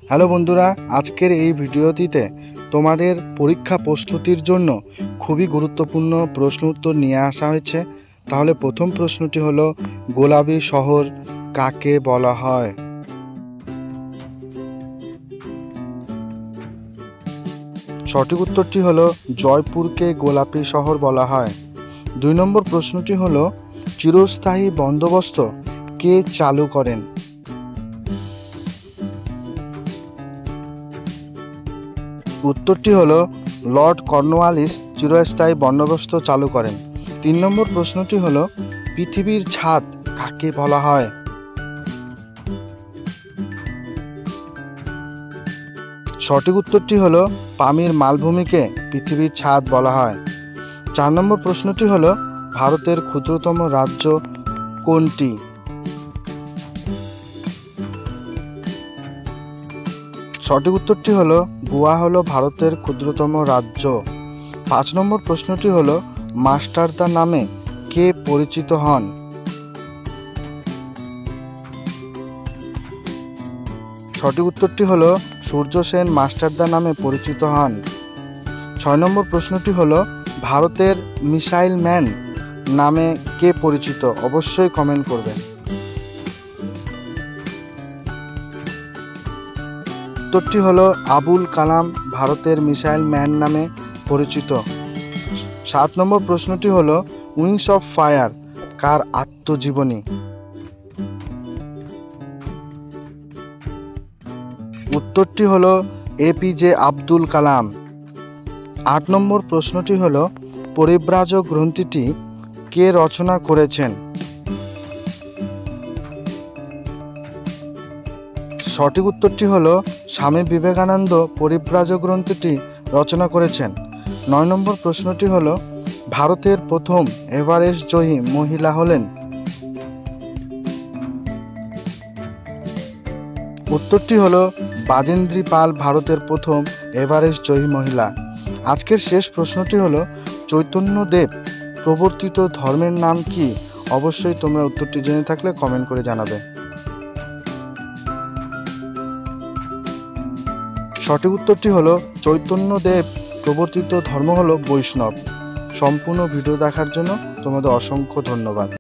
Hello বন্ধুরা, আজকের এই ভিডিওটিতে তোমাদের পরীক্ষা প্রস্তুতির জন্য খুবই গুরুত্বপূর্ণ প্রশ্ন উত্তর নিয়ে আসা হয়েছে। তাহলে প্রথম প্রশ্নটি হলো, গোলাপী শহর কাকে বলা হয়? সঠিক উত্তরটি হলো জয়পুরকে গোলাপী শহর বলা হয়। 2 নম্বর প্রশ্নটি হলো, চিরস্থায়ী বন্দোবস্ত কে চালু করেন? উত্তরটি হলো লর্ড কর্নওয়ালিস চিরস্থায়ী বন্দোবস্ত চালু করেন। 3 নম্বর প্রশ্নটি হলো, পৃথিবীর ছাদ কাকে বলা হয়? সঠিক উত্তরটি হলো পামির মালভূমিকে পৃথিবীর ছাদ বলা হয়। 4 নম্বর প্রশ্নটি হলো, ভারতের ক্ষুদ্রতম রাজ্য কোনটি? সঠিক উত্তরটি হলো গোয়া হলো ভারতের ক্ষুদ্রতম রাজ্য। 5 নম্বর প্রশ্নটি হলো, মাস্টারদা নামে কে পরিচিত হন? সঠিক উত্তরটি হলো সূর্য সেন মাস্টারদা নামে পরিচিত হন। 6 নম্বর প্রশ্নটি হলো, ভারতের মিসাইল ম্যান নামে কে পরিচিত? অবশ্যই কমেন্ট করবেন। উত্তরটি হলো আবুল কালাম ভারতের মিসাইল ম্যান নামে পরিচিত। 7 নম্বর প্রশ্নটি হলো, উইংস অফ ফায়ার কার আত্মজীবনী? উত্তরটি হলো এপিজে আব্দুল কালাম। 8 নম্বর প্রশ্নটি হলো, পরিব্রাজক গ্রন্থিটি কে রচনা করেছেন? সঠিক উত্তরটি হলো স্বামী বিবেকানন্দ পরিব্রাজক গ্রন্থটি রচনা করেছেন। 9 নম্বর প্রশ্নটি হলো, ভারতের প্রথম এভারেস্ট জয়ী মহিলা হলেন? উত্তরটি হলো বাজেন্দ্রী পাল ভারতের প্রথম এভারেস্ট জয়ী মহিলা। আজকের শেষ প্রশ্নটি হলো, চৈতন্যদেব প্রবর্তিত ধর্মের নাম কি? অবশ্যই তোমরা উত্তরটি জেনে থাকলে কমেন্ট করে জানাবে। সঠিক উত্তরটি হলো চৈতন্যদেব প্রবর্তিত ধর্ম হলো বৈষ্ণব। সম্পূর্ণ ভিডিও দেখার জন্য তোমাদের অসংখ্য ধন্যবাদ।